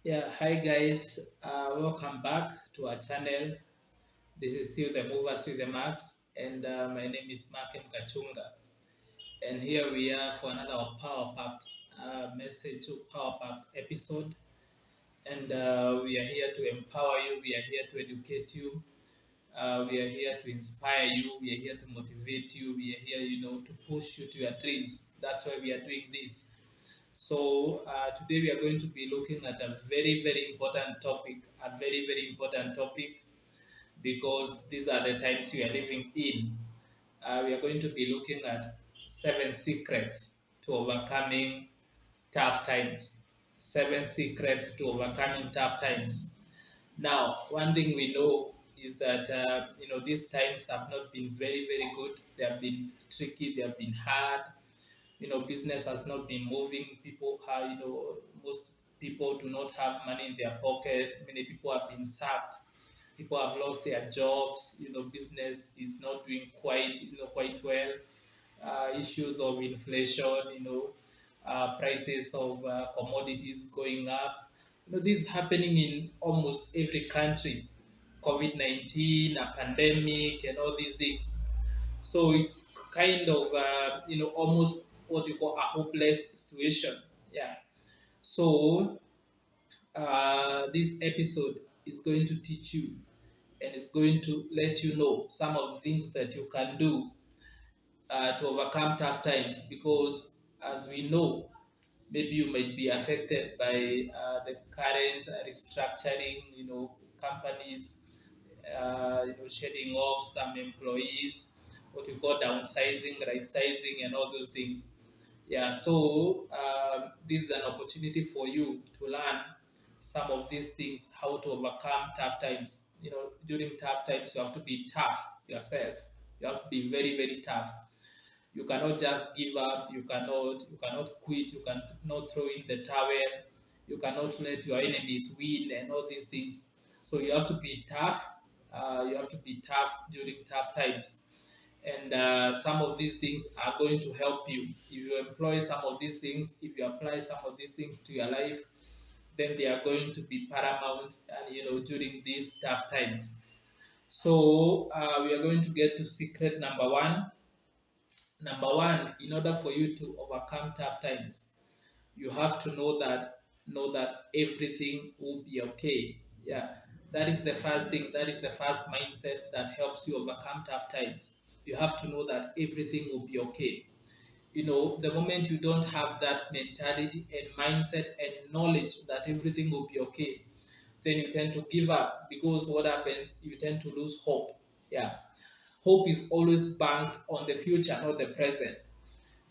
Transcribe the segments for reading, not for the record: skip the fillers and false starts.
Yeah, hi guys. Welcome back to our channel. This is still the Movers with the Max, and my name is Mark Kachunga. And here we are for another power packed message, power packed episode. And we are here to empower you, we are here to educate you, we are here to inspire you, we are here to motivate you, we are here, to push you to your dreams. That's why we are doing this. So today we are going to be looking at a very, very important topic, a very, very important topic because these are the times we are living in. We are going to be looking at 7 secrets to overcoming tough times. 7 secrets to overcoming tough times. Now, one thing we know is that these times have not been very, very good. They have been tricky. They have been hard. Business has not been moving. People are, most people do not have money in their pocket. Many people have been sacked. People have lost their jobs. Business is not doing quite well. Issues of inflation, prices of commodities going up. This is happening in almost every country. COVID-19, a pandemic, and all these things. So it's kind of almost what you call a hopeless situation. Yeah. So this episode is going to teach you and it's going to let you know some of the things that you can do to overcome tough times because as we know maybe you might be affected by the current restructuring, companies, shedding off some employees, what we call downsizing, right sizing, and all those things. Yeah, so this is an opportunity for you to learn some of these things, how to overcome tough times. During tough times, you have to be tough yourself. You have to be very, very tough. You cannot just give up. You cannot quit. You cannot throw in the towel. You cannot let your enemies win and all these things. So you have to be tough. You have to be tough during tough times. And some of these things are going to help you. If you employ some of these things, if you apply some of these things to your life, then they are going to be paramount and during these tough times. So we are going to get to secret number one. Number one, in order for you to overcome tough times, you have to know that everything will be okay. Yeah, that is the first thing. That is the first mindset that helps you overcome tough times. You have to know that everything will be okay. The moment you don't have that mentality and mindset and knowledge that everything will be okay, then you tend to give up because what happens, you tend to lose hope. Yeah, hope is always banked on the future, not the present.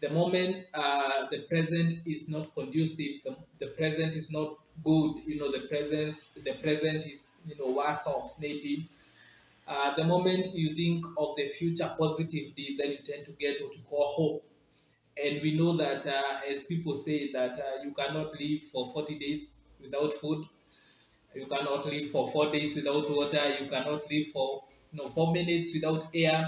The moment the present is not conducive, the present is not good, the present is worse off maybe. The moment you think of the future positively, then you tend to get what we call hope. And we know that as people say that you cannot live for 40 days without food, you cannot live for 4 days without water. You cannot live for 4 minutes without air.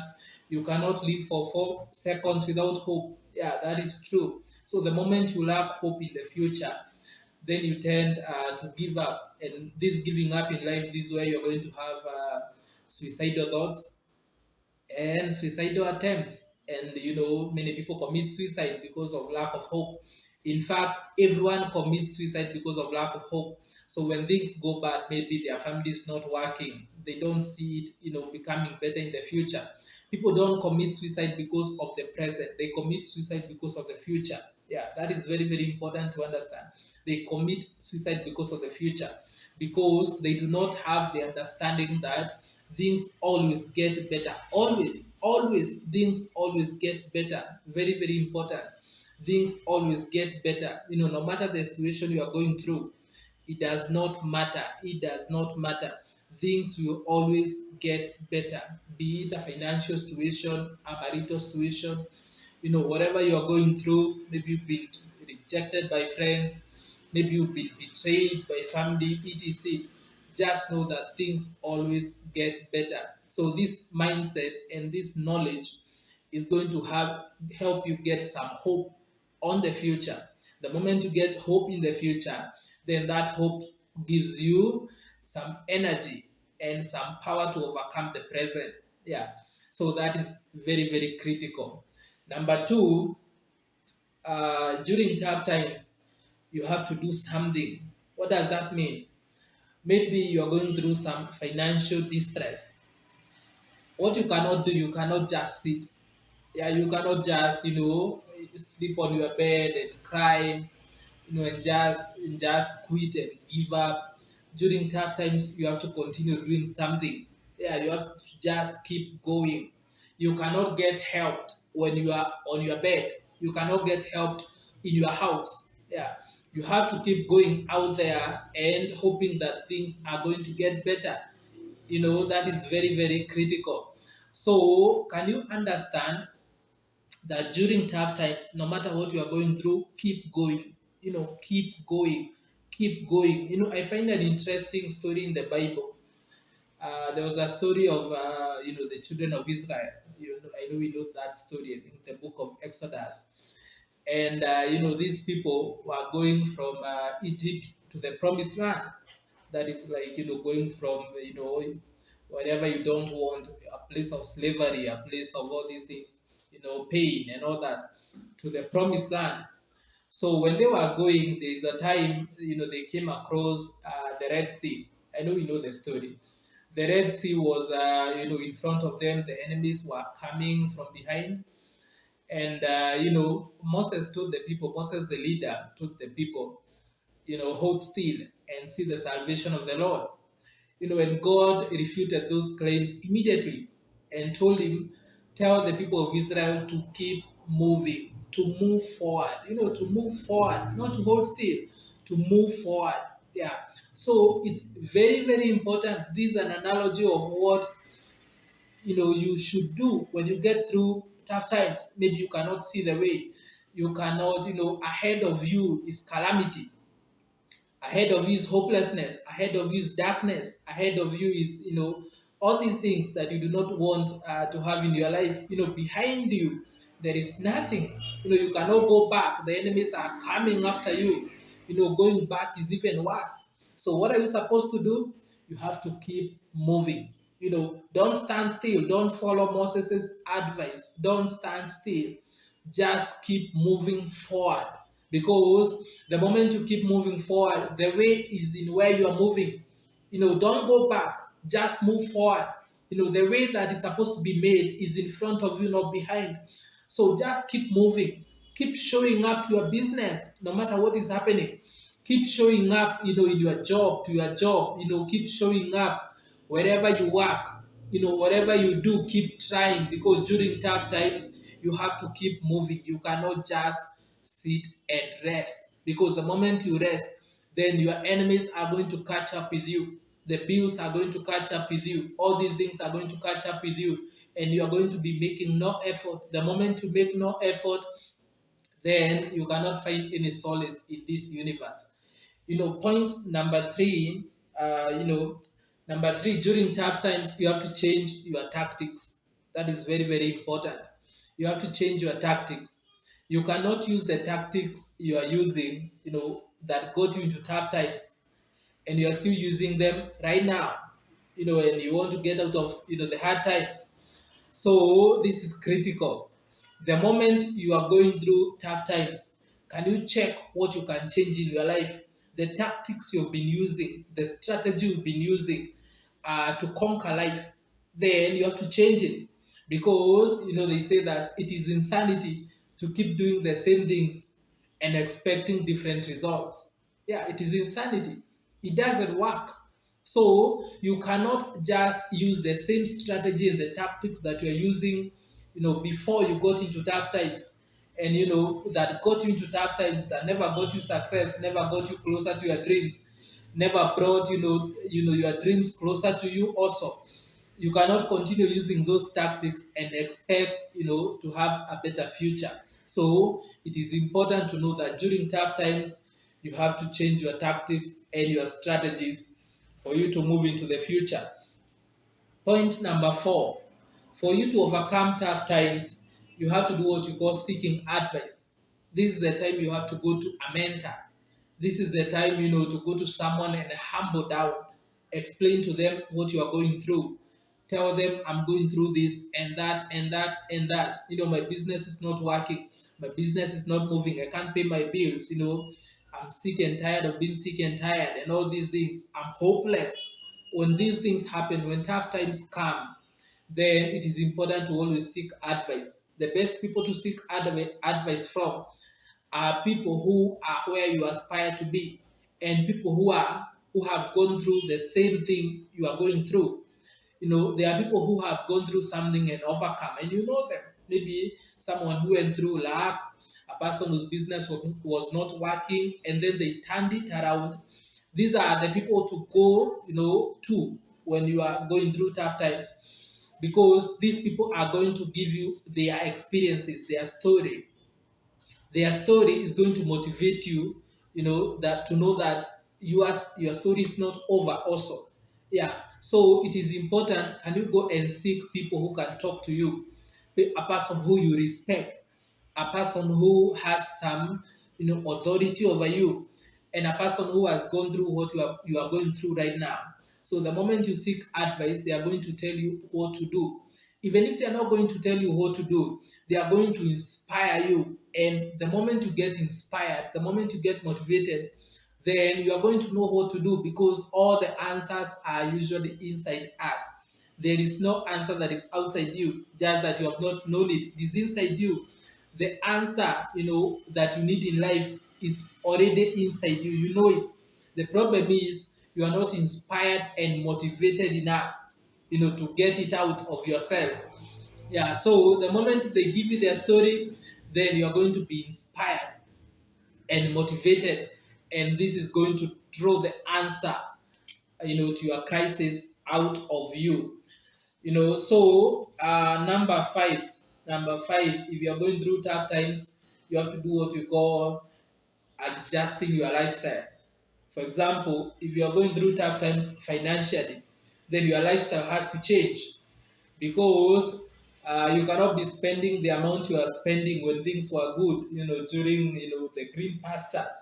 You cannot live for 4 seconds without hope. Yeah, that is true. So the moment you lack hope in the future, then you tend to give up. And this giving up in life, this is where you're going to have suicidal thoughts and suicidal attempts. And many people commit suicide because of lack of hope. In fact, everyone commits suicide because of lack of hope. So when things go bad, maybe their family is not working, they don't see it, becoming better in the future. People don't commit suicide because of the present, they commit suicide because of the future. Yeah, that is very, very important to understand. They commit suicide because of the future, because they do not have the understanding that things always get better. Always, things always get better. Very, very important. Things always get better. No matter the situation you are going through, it does not matter. It does not matter. Things will always get better. Be it a financial situation, a marital situation, whatever you are going through. Maybe you've been rejected by friends, maybe you've been betrayed by family, etc. Just know that things always get better. So this mindset and this knowledge is going to have help you get some hope on the future. The moment you get hope in the future, then that hope gives you some energy and some power to overcome the present. Yeah. So that is very, very critical. Number two, during tough times, you have to do something. What does that mean? Maybe you are going through some financial distress. What you cannot do, you cannot just sit. Yeah, you cannot just, sleep on your bed and cry, and just quit and give up. During tough times, you have to continue doing something. Yeah, you have to just keep going. You cannot get helped when you are on your bed. You cannot get helped in your house. Yeah, you have to keep going out there and hoping that things are going to get better. That is very, very critical. So can you understand that during tough times, no matter what you are going through, keep going. Keep going, keep going. I find an interesting story in the Bible. There was a story of the children of Israel. I know we know that story. I think the book of Exodus. And these people were going from Egypt to the promised land. That is like going from wherever you don't want, a place of slavery, a place of all these things, pain and all that, to the promised land. So when they were going, there's a time they came across the Red Sea. I know you know the story. The Red Sea was in front of them. The enemies were coming from behind, and Moses the leader told the people, hold still and see the salvation of the Lord. And God refuted those claims immediately and told him, tell the people of Israel to keep moving, to move forward, to move forward, not to hold still, to move forward. Yeah. So it's very, very important. This is an analogy of what you should do when you get through tough times. Maybe you cannot see the way. You cannot, ahead of you is calamity. Ahead of you is hopelessness. Ahead of you is darkness. Ahead of you is, all these things that you do not want to have in your life. Behind you, there is nothing. You cannot go back. The enemies are coming after you. Going back is even worse. So, what are you supposed to do? You have to keep moving. Don't stand still. Don't follow Moses' advice. Don't stand still. Just keep moving forward, because the moment you keep moving forward, the way is in where you are moving. Don't go back, just move forward. The way that is supposed to be made is in front of you, not behind. So just keep moving, keep showing up to your business no matter what is happening. Keep showing up in your job, to your job. Keep showing up wherever you work. Whatever you do, keep trying, because during tough times you have to keep moving. You cannot just sit and rest, because the moment you rest, then your enemies are going to catch up with you. The bills are going to catch up with you. All these things are going to catch up with you, and you are going to be making no effort. The moment you make no effort, then you cannot find any solace in this universe. Point number three, during tough times, you have to change your tactics. That is very, very important. You have to change your tactics. You cannot use the tactics you are using, that got you into tough times, and you are still using them right now, and you want to get out of, the hard times. So this is critical. The moment you are going through tough times, can you check what you can change in your life? The tactics you've been using, the strategy you've been using to conquer life, then you have to change it. Because they say that it is insanity to keep doing the same things and expecting different results. Yeah, it is insanity. It doesn't work. So you cannot just use the same strategy and the tactics that you're using, before you got into tough times, and that got you into tough times, that never got you success, never got you closer to your dreams, never brought your dreams closer to you. Also, you cannot continue using those tactics and expect to have a better future. So it is important to know that during tough times, you have to change your tactics and your strategies for you to move into the future. Point number four, for you to overcome tough times, you have to do what you call seeking advice. This is the time you have to go to a mentor. This is the time, to go to someone and humble down, explain to them what you are going through. Tell them, I'm going through this and that and that and that. My business is not working. My business is not moving. I can't pay my bills. I'm sick and tired of being sick and tired and all these things. I'm hopeless. When these things happen, when tough times come, then it is important to always seek advice. The best people to seek advice from are people who are where you aspire to be, and people who have gone through the same thing you are going through. There are people who have gone through something and overcome, and you know them. Maybe someone who went through lack, a person whose business was not working, and then they turned it around. These are the people to go, to when you are going through tough times, because these people are going to give you their experiences, their story. Their story is going to motivate you, that to know that your story is not over also. Yeah. So it is important, can you go and seek people who can talk to you, a person who you respect, a person who has some authority over you, and a person who has gone through what you are going through right now. So the moment you seek advice, they are going to tell you what to do. Even if they are not going to tell you what to do, they are going to inspire you. And the moment you get inspired, the moment you get motivated, then you are going to know what to do, because all the answers are usually inside us. There is no answer that is outside you, just that you have not known it. It is inside you. The answer, that you need in life is already inside you. You know it. The problem is you are not inspired and motivated enough, to get it out of yourself. Yeah, so the moment they give you their story, then you are going to be inspired and motivated, and this is going to draw the answer, to your crisis out of you. So number five, if you are going through tough times, you have to do what we call adjusting your lifestyle. For example, if you are going through tough times financially, then your lifestyle has to change, because you cannot be spending the amount you are spending when things were good, during the green pastures,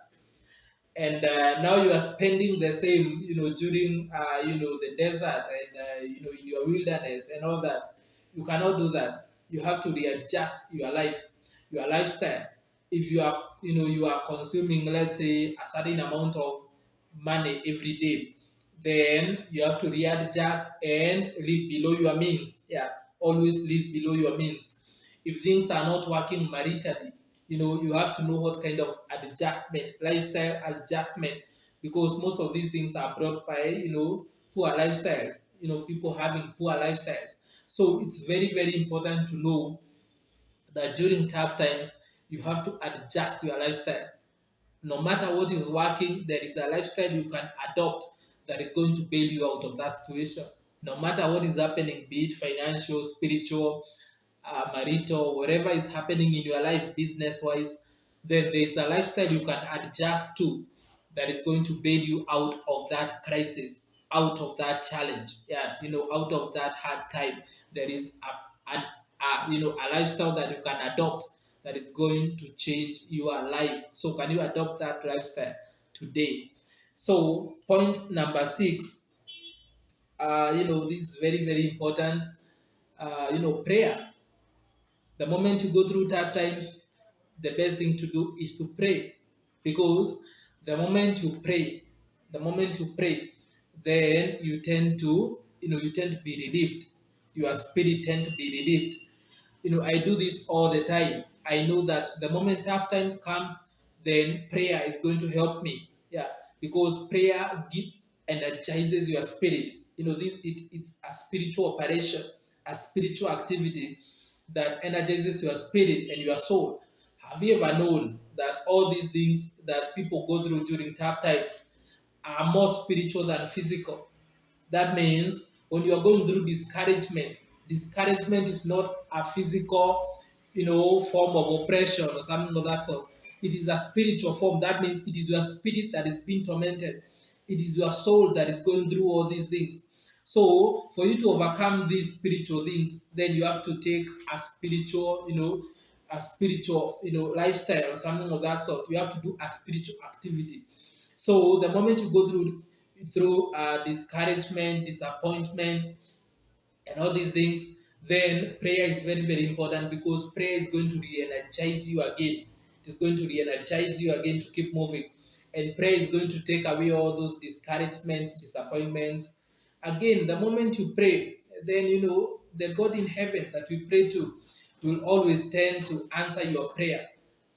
and now you are spending the same, during the desert, and in your wilderness and all that. You cannot do that. You have to readjust your life, your lifestyle. If you are consuming, let's say, a certain amount of money every day, then you have to readjust and live below your means. Yeah, always live below your means. If things are not working maritally, you have to know what kind of adjustment, lifestyle adjustment, because most of these things are brought by poor lifestyles, people having poor lifestyles. So it's very, very important to know that during tough times you have to adjust your lifestyle. No matter what is working, there is a lifestyle you can adopt that is going to bail you out of that situation. No matter what is happening, be it financial, spiritual, marital, whatever is happening in your life, business wise, then there is a lifestyle you can adjust to that is going to bail you out of that crisis, out of that challenge, yeah, out of that hard time. There is a lifestyle that you can adopt that is going to change your life. So can you adopt that lifestyle today? So point number 6, this is very, very important. Prayer. The moment you go through tough times, the best thing to do is to pray, because the moment you pray, the moment you pray, then you tend to be relieved. Your spirit tend to be relieved. I do this all the time. I know that the moment tough times comes, then prayer is going to help me. Yeah, because prayer energizes your spirit. It's a spiritual operation, a spiritual activity that energizes your spirit and your soul. Have you ever known that all these things that people go through during tough times are more spiritual than physical? That means when you are going through discouragement, discouragement is not a physical, form of oppression or something of that sort. It is a spiritual form. That means it is your spirit that is being tormented. It is your soul that is going through all these things. So for you to overcome these spiritual things, then you have to take a spiritual, lifestyle or something of that sort. You have to do a spiritual activity. So the moment you go through discouragement, disappointment, and all these things, then prayer is very, very important, because prayer is going to re-energize you again. It is going to re-energize you again to keep moving. And prayer is going to take away all those discouragements, disappointments. Again, the moment you pray, then the God in heaven that we pray to will always tend to answer your prayer.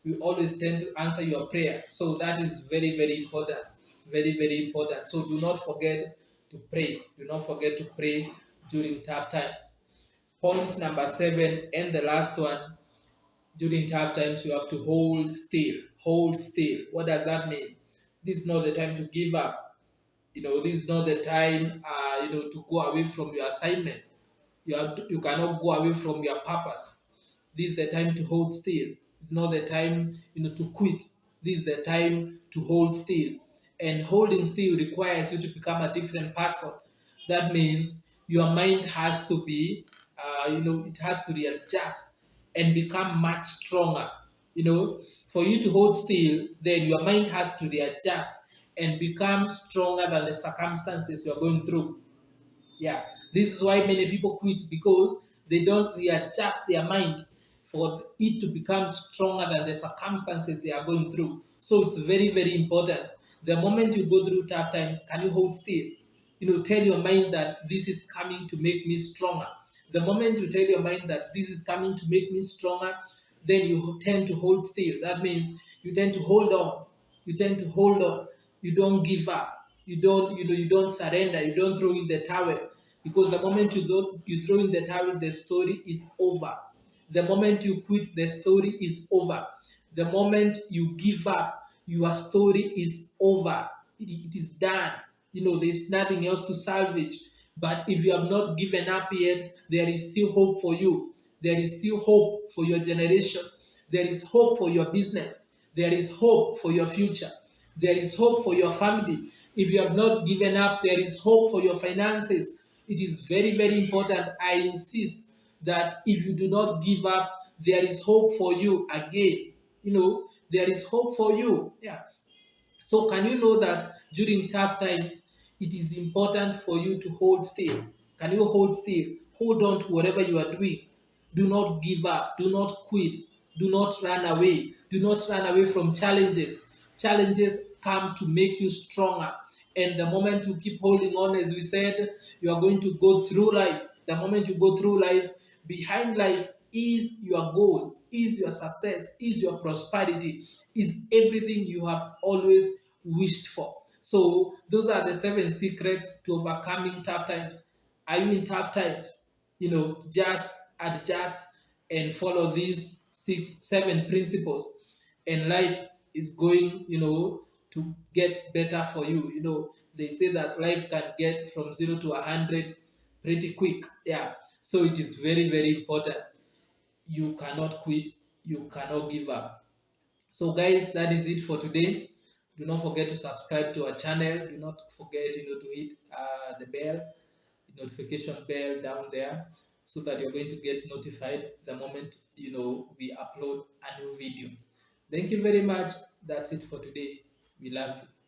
We always tend to answer your prayer. So that is very, very important. Very, very important. So do not forget to pray. Do not forget to pray during tough times. Point number 7, and the last one: during tough times, you have to hold still. Hold still. What does that mean? This is not the time to give up. This is not the time, to go away from your assignment. You cannot go away from your purpose. This is the time to hold still. It's not the time, to quit. This is the time to hold still. And holding still requires you to become a different person. That means your mind has to be, it has to readjust and become much stronger. For you to hold still, then your mind has to readjust and become stronger than the circumstances you're going through. Yeah, this is why many people quit, because they don't readjust their mind for it to become stronger than the circumstances they are going through. So it's very, very important. The moment you go through tough times, can you hold still? Tell your mind that this is coming to make me stronger. The moment you tell your mind that this is coming to make me stronger, then you tend to hold still. That means you tend to hold on. You tend to hold on. You don't give up. You don't surrender. You don't throw in the towel, because the moment you throw in the towel, the story is over. The moment you quit, the story is over. The moment you give up, your story is over. It is done. There's nothing else to salvage. But if you have not given up yet, there is still hope for you. There is still hope for your generation. There is hope for your business. There is hope for your future. There is hope for your family. If you have not given up, there is hope for your finances. It is very, very important. I insist that if you do not give up, there is hope for you again. There is hope for you. Yeah. So, can you know that during tough times, it is important for you to hold still? Can you hold still? Hold on to whatever you are doing. Do not give up. Do not quit. Do not run away. Do not run away from challenges. Challenges come to make you stronger. And the moment you keep holding on, as we said, you are going to go through life. The moment you go through life, behind life is your goal, is your success, is your prosperity, is everything you have always wished for. So, those are the 7 secrets to overcoming tough times. Are you in tough times? Just adjust and follow these 7 principles, and life is going, to get better for you. They say that life can get from 0 to 100 pretty quick. Yeah. So it is very, very important. You cannot quit. You cannot give up. So, guys, that is it for today. Do not forget to subscribe to our channel. Do not forget, to hit the bell, notification bell down there, so that you're going to get notified the moment we upload a new video. Thank you very much. That's it for today. We love you.